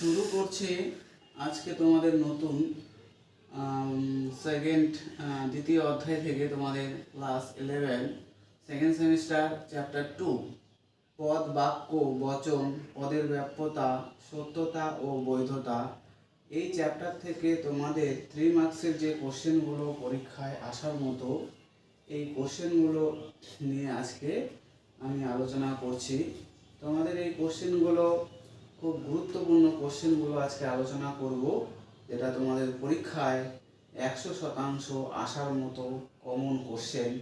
শুরু করছি আজকে তোমাদের নতুন সেকেন্ড দ্বিতীয় অধ্যায় থেকে তোমাদের ক্লাস 11 সেকেন্ড সেমিস্টার চ্যাপ্টার 2 পদ বাক্য বচন পদের ব্যাপ্যতা সত্যতা ও বৈধতা। এই চ্যাপ্টার থেকে তোমাদের 3 মার্কসের যে কোশ্চেনগুলো পরীক্ষায় আসার মতো এই কোশ্চেনগুলো নিয়ে আজকে আমি আলোচনা করছি। তোমাদের এই কোশ্চেনগুলো খুব গুরুত্বপূর্ণ কোশ্চেনগুলো আজকে আলোচনা করব, যেটা তোমাদের পরীক্ষায় 100% আসার মতো কমন কোশ্চেন।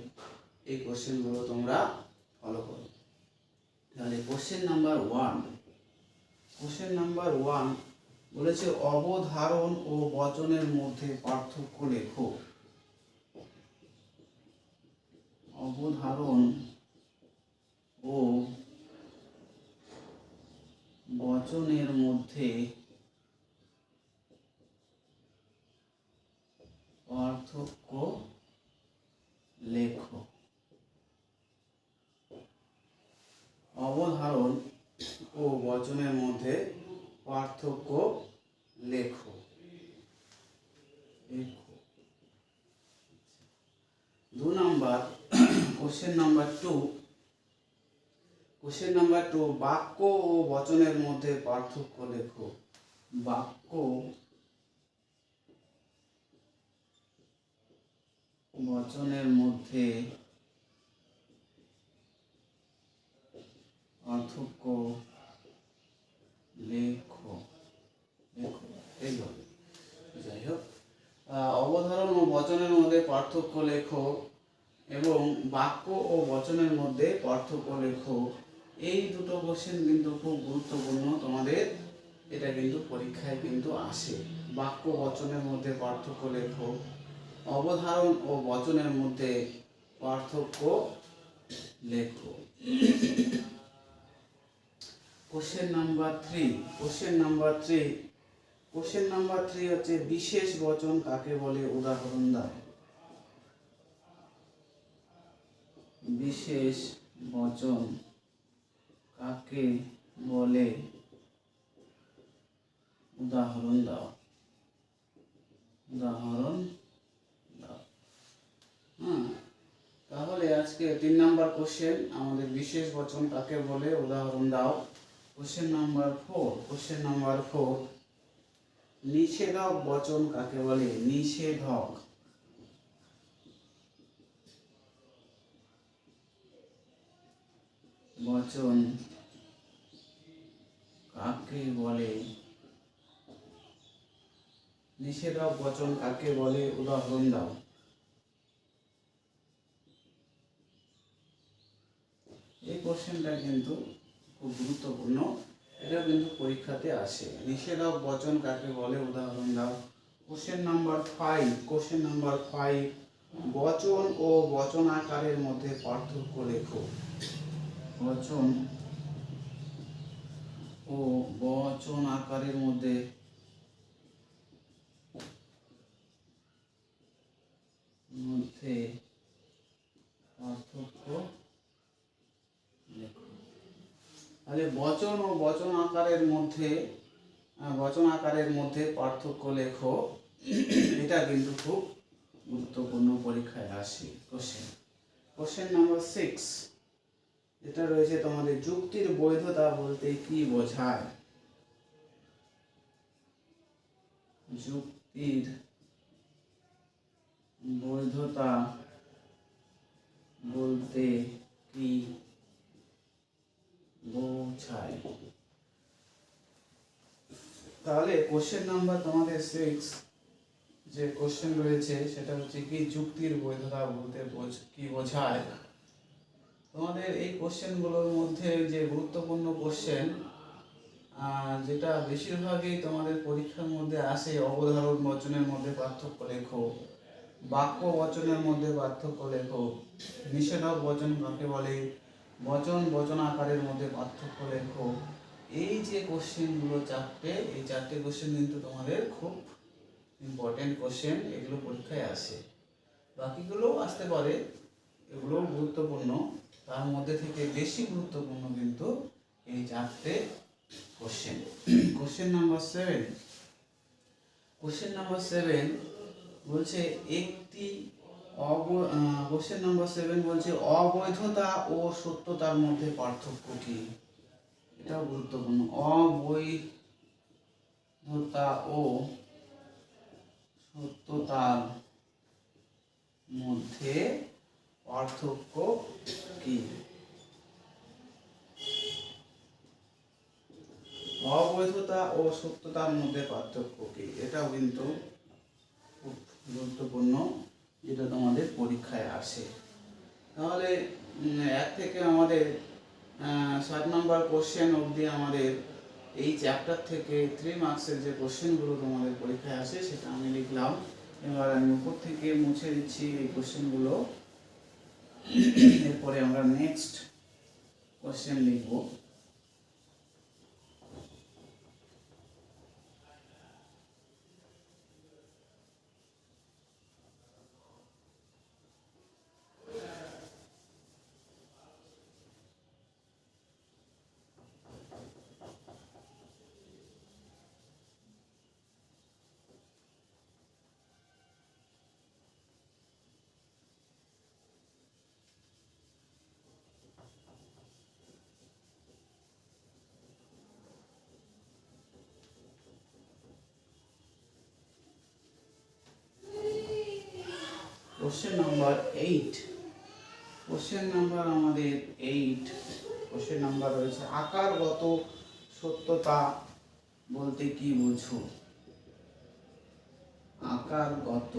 এই কোশ্চেনগুলো তোমরা ফলো করো। তাহলে কোশ্চেন নাম্বার ওয়ান বলেছে অবধারণ ও বচনের মধ্যে পার্থক্য লেখো। অবধারণ ও বচনের মধ্যে পার্থক্য লেখো। অবধারণ ও বচনের মধ্যে পার্থক্য লেখো। দু নাম্বার কোশ্চেন নাম্বার টু বাক্য ও বচনের মধ্যে পার্থক্য লেখো। বাক্য বচনের মধ্যে পার্থক্য লেখো। এই হবে। যাই হোক, অবধারণ ও বচনের মধ্যে পার্থক্য লেখো এবং বাক্য ও বচনের মধ্যে পার্থক্য লেখো। এই দুটো কোশ্চেন কিন্তু খুব গুরুত্বপূর্ণ তোমাদের, এটা কিন্তু পরীক্ষায় কিন্তু আসে। বাক্য বচনের মধ্যে পার্থক্য লেখো, অবধারণ ও বচনের মধ্যে পার্থক্য লেখো। কোশ্চেন নাম্বার থ্রি হচ্ছে বিশেষ বচন কাকে বলে উদাহরণ দাও। বিশেষ বচন কাকে বলে উদাহরণ দাও। তাহলে আজকে 3 নাম্বার কোশ্চেন আমাদের বিশেষ বচন কাকে বলে উদাহরণ দাও। কোশ্চেন নাম্বার 4 নিষেধক বচন কাকে বলে। নিষেধক বচন কাকে বলে। নিষেধক বচন কাকে বলে উদাহরণ দাও। এই কোশ্চেনটা কিন্তু খুব গুরুত্বপূর্ণ, এটা কিন্তু পরীক্ষাতে আসে। নিষেধক বচন কাকে বলে উদাহরণ দাও। কোশ্চেন নাম্বার 5 বচন ও বচনাকারের মধ্যে পার্থক্য লেখো। বচন ও বচনাকারের মধ্যে পার্থক্য লেখো। তাহলে বচন ও বচনাকারের মধ্যে পার্থক্য লেখো, এটা কিন্তু খুব গুরুত্বপূর্ণ পরীক্ষায় আসে কোশ্চেন নাম্বার 6 এটা রয়েছে তোমাদের যুক্তির বৈধতা বলতে কি বোঝায়। যুক্তির বৈধতা বলতে কি বোঝায়। তাহলে কোশ্চেন নাম্বার তোমাদের 6 যে কোশ্চেন রয়েছে সেটা হচ্ছে কি যুক্তির বৈধতা বলতে কি বোঝায়। তোমাদের এই কোশ্চেনগুলোর মধ্যে যে গুরুত্বপূর্ণ কোশ্চেন যেটা বেশিরভাগই তোমাদের পরীক্ষার মধ্যে আসে, অবধারণ বচনের মধ্যে পার্থক্য লেখো, বাক্য বচনের মধ্যে পার্থক্য লেখো, নিষেধক বচন কাকে বলে, বচন বচনাকারের মধ্যে পার্থক্য লেখো। এই যে কোশ্চেনগুলো এই চারটে কোশ্চেন কিন্তু তোমাদের খুব ইম্পর্টেন্ট কোশ্চেন, এগুলো পরীক্ষায় আসে। বাকিগুলোও আসতে পারে, এগুলোও গুরুত্বপূর্ণ, তার মধ্যে থেকে বেশি গুরুত্বপূর্ণ কিন্তু এই চারটে question question number 7 question number 7 বলছে একটি কোশ্চেন নাম্বার 7 বলছে অবৈধতা ও সত্যতার মধ্যে পার্থক্য কি। এটাও গুরুত্বপূর্ণ। অবৈধতা ও সত্যতার মধ্যে পার্থক্য কি। অবৈধতা ও সত্যতার মধ্যে পার্থক্য কি, এটাও কিন্তু খুব গুরুত্বপূর্ণ, যেটা তোমাদের পরীক্ষায় আসে। তাহলে এক থেকে আমাদের 7 নম্বর কোশ্চেন অবধি আমাদের এই চ্যাপ্টার থেকে 3 মার্কসের যে কোশ্চেনগুলো তোমাদের পরীক্ষায় আসে সেটা আমি লিখলাম। এবার আমি উপর থেকে মুছে দিচ্ছি এই কোশ্চেনগুলো। এরপরে আমরা নেক্সট কোশ্চেন লিখব। কোশ্চেন নাম্বার 8 কোশ্চেন নাম্বার আমাদের 8 কোশ্চেন নাম্বার রয়েছে আকারগত সত্যতা বলতে কি বোঝো। আকারগত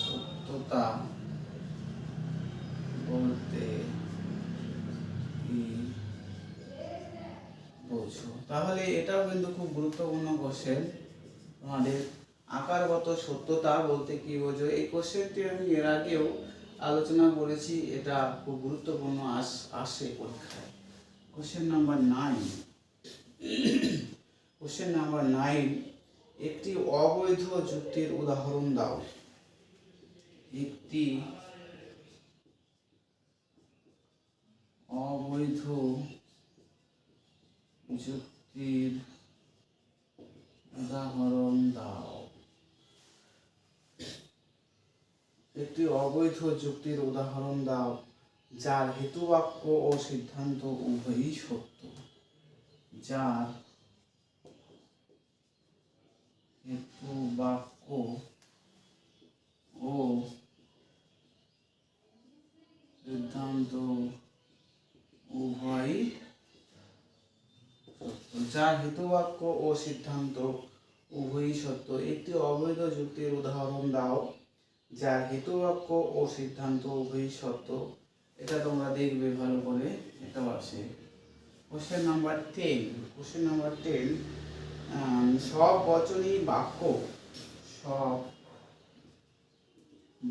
সত্যতা বলতে কি বোঝো। তাহলে এটাও কিন্তু খুব গুরুত্বপূর্ণ কোশ্চেন তোমাদের। আকারগত সত্যতা বলতে কি বোঝো, এই কোশ্চেনটি আমি এর আগেও আলোচনা করেছি, এটা খুব গুরুত্বপূর্ণ আসে পরীক্ষায়। কোশ্চেন নাম্বার 9 কোশ্চেন নাম্বার 9 একটি অবৈধ যুক্তির উদাহরণ দাও। একটি অবৈধ যুক্তির উদাহরণ দাও। একটি অবৈধ যুক্তির উদাহরণ দাও যার হেতুবাক্য ও সিদ্ধান্ত উভয়ই সত্য। যার হেতুবাক্য ও সিদ্ধান্ত উভয়ই সত্য। যার হেতুবাক্য ও সিদ্ধান্ত উভয়ই সত্য। একটি অবৈধ যুক্তির উদাহরণ দাও যার হেতুবাক্য ও সিদ্ধান্ত উভয়ই সত্য। এটা তোমরা দেখবে ভালো করে, এটা আসে। কোশ্চেন নাম্বার 10 কোশ্চেন নাম্বার 10 সব বচনই বাক্য। সব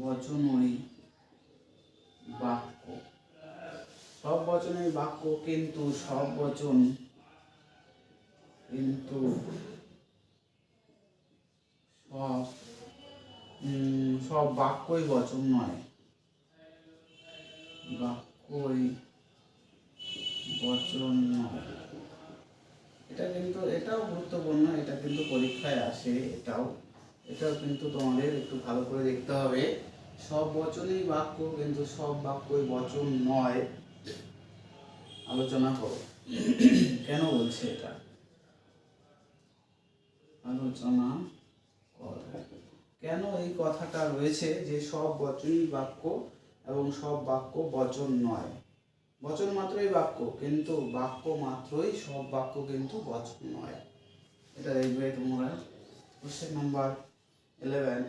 বচনই বাক্য। সব বচনই বাক্য, কিন্তু সব বচন কিন্তু সব বাক্যই বচন নয়। বাক্যই বচন নয়। এটা কিন্তু এটাও গুরুত্বপূর্ণ, এটা কিন্তু পরীক্ষায় আসে। এটাও কিন্তু তোমাদের একটু ভালো করে দেখতে হবে। সব বচনই বাক্য, কিন্তু সব বাক্যই বচন নয়। আলোচনা করো কেন বলছে এটা, আলোচনা করো কেন এই কথাটা রয়েছে যে সব বচনই বাক্য এবং সব বাক্য বচন নয়। বচন মাত্রই বাক্য, কিন্তু বাক্য মাত্রই সব বাক্য কিন্তু বচন নয়। এটা দেখবে তোমরা। কোশ্চেন নাম্বার 11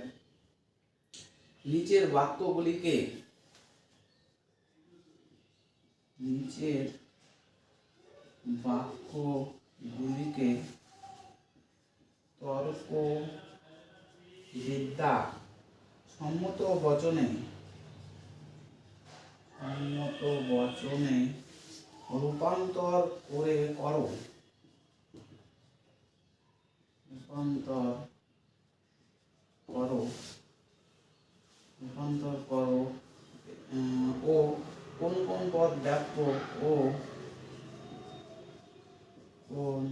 নিচের বাক্যগুলিকে তর্ক বিদ্যা সম্মত বচনে রূপান্তর করো। ও কোন কোন পদ বাক্য ও কোন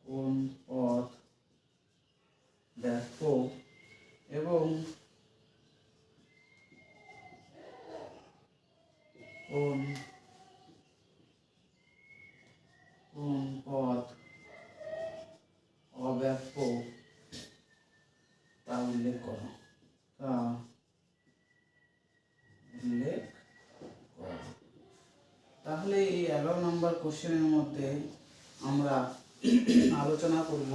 কোন পদ ব্যাপ্য এবং কোন কোন পদ অব্যাপ্য তা উল্লেখ করো। তা উল্লেখ করো। তাহলে এই 11 নম্বর কোশ্চেনের মধ্যে আমরা আলোচনা করব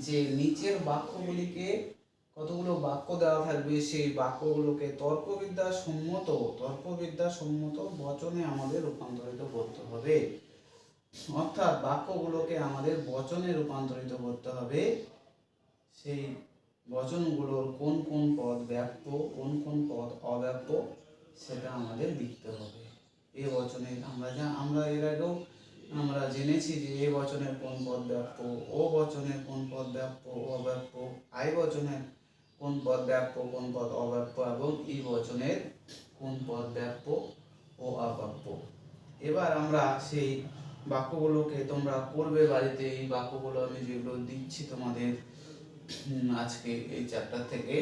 যে নিচের বাক্যগুলিকে, কতগুলো বাক্য দেওয়া থাকবে, সেই বাক্যগুলোকে তর্কবিদ্যা সম্মত বচনে আমাদের রূপান্তরিত করতে হবে। অর্থাৎ বাক্যগুলোকে আমাদের বচনে রূপান্তরিত করতে হবে। সেই বচনগুলোর কোন কোন পদ ব্যাপ্য, কোন কোন পদ অব্যাপ্য, সেটা আমাদের লিখতে হবে। এই বচনে আমরা এর আগেও আমরা জেনেছি যে এ বচনের কোন পদ ব্যাপ্য, ও বচনের কোন পদ ব্যাপ্য অব্যাপ্য, আই বচনের কোন পদ ব্যাপ্য কোন পদ অব্যাপ্য এবং ই বচনের কোন পদ ব্যাপ্য ও অব্যাপ্য। এবার আমরা সেই বাক্যগুলোকে তোমরা করবে বাড়িতে। এই বাক্যগুলো আমি যেগুলো দিচ্ছি তোমাদের আজকে এই চ্যাপ্টার থেকে,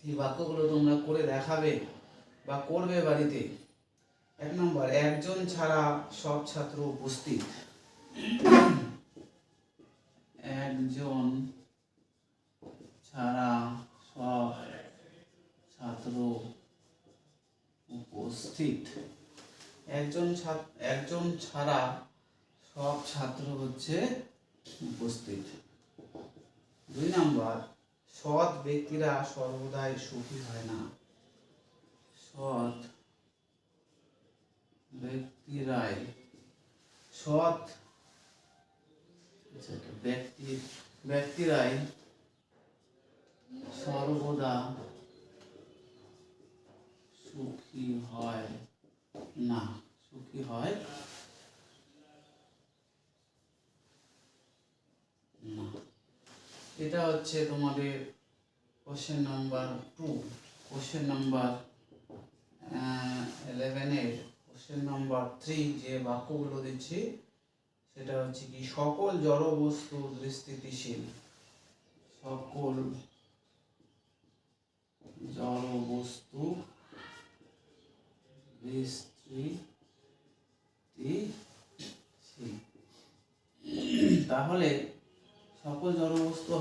এই বাক্যগুলো তোমরা করে দেখাবে বা করবে বাড়িতে। 1 নম্বর, একজন ছাড়া সব ছাত্র উপস্থিত। একজন ছাড়া সব ছাত্র উপস্থিত। একজন ছাড়া সব ছাত্র হচ্ছে উপস্থিত। 2 নম্বর, সৎ ব্যক্তিরা সর্বদাই সুখী হয় না। সৎ ব্যক্তিরাই ব্যক্তিরাই সর্বদা সুখী হয় না। সুখী হয় না। এটা হচ্ছে তোমাদের কোশ্চেন নাম্বার 2। কোশ্চেন নাম্বার 11 এর কোশ্চেন নাম্বার 3 যে বাক্যগুলো দিচ্ছি সেটা হচ্ছে কি, সকল জড় বস্তু স্থিতিশীল। সকল জড় বস্তু স্থিতিশীল। তাহলে সকল জড় বস্তু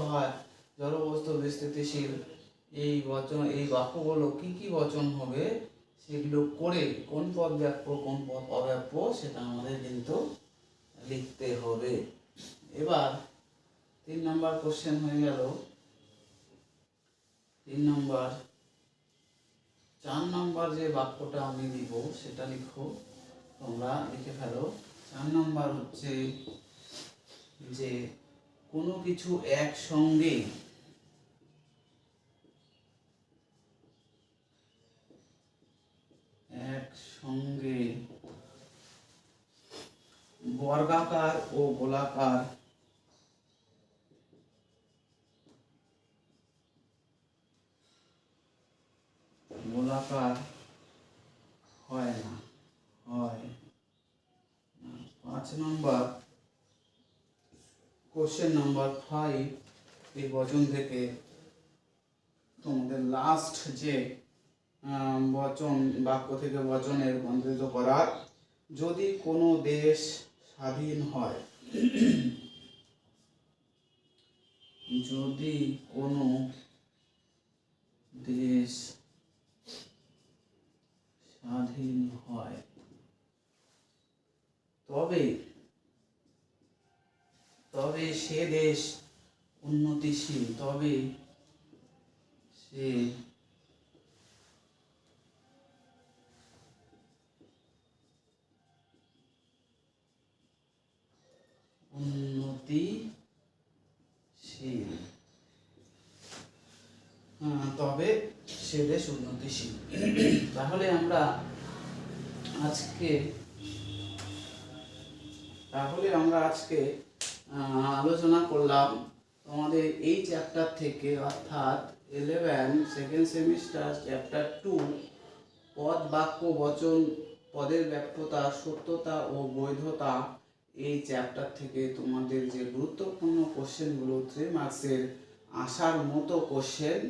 স্থিতিশীল। এই বাক্যগুলো কি কি বচন হবে সেগুলো করে কোন পদ ব্যাপ্য কোন পদ অব্যাপ্য সেটা আমাদের কিন্তু লিখতে হবে। এবার 3 নম্বর কোশ্চেন হয়ে গেল। 3 নম্বর, 4 নম্বর যে বাক্যটা আমি দিব সেটা লিখো, তোমরা লিখে ফেলো। 4 নম্বর হচ্ছে যে কোনো কিছু একসঙ্গে বর্গাকার ও গোলাকার হয় না। 5 নম্বর, কোশ্চেন নাম্বার 5 এই বচন থেকে তোমাদের লাস্ট যে বচন, বাক্য থেকে বচনে রূপান্তরিত করার, যদি কোনো দেশ স্বাধীন হয়, যদি কোনো দেশ স্বাধীন হয় তবে সে দেশ উন্নতিশীল। তবে সে উন্নতিশীল। তবে সে দেশ উন্নতিশীল। তাহলে আমরা আজকে আলোচনা করলাম তোমাদের এই চ্যাপ্টার থেকে, অর্থাৎ 11 সেকেন্ড সেমিস্টার চ্যাপ্টার 2 পদ বাক্য বচন, পদের ব্যাপ্যতা, সত্যতা ও বৈধতা, এই চ্যাপ্টার থেকে তোমাদের যে গুরুত্বপূর্ণ কোশ্চেনগুলো 3 মার্কসের আসার মতো কোশ্চেন,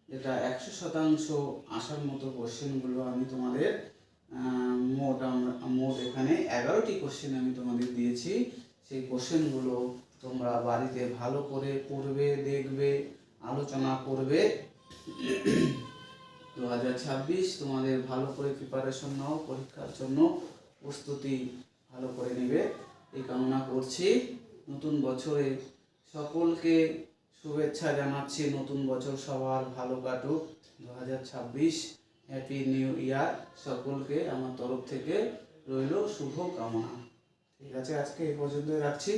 যেটা 100% আসার মতো কোশ্চেনগুলো আমি তোমাদের মোট এখানে 11টি কোশ্চেন আমি তোমাদের দিয়েছি। সেই কোশ্চেনগুলো তোমরা বাড়িতে ভালো করে পড়বে, দেখবে, আলোচনা করবে। 2026 তোমাদের ভালো করে প্রিপারেশন নাও, পরীক্ষার জন্য প্রস্তুতি ভালো করে নেবে এই কামনা করছি। নতুন বছরে সকলকে শুভেচ্ছা জানাচ্ছি। নতুন বছর সবার ভালো কাটুক। 2026 হ্যাপি নিউ ইয়ার। সকলকে আমার তরফ থেকে রইল শুভ কামনা। ঠিক আছে, আজকে এই পর্যন্ত রাখছি।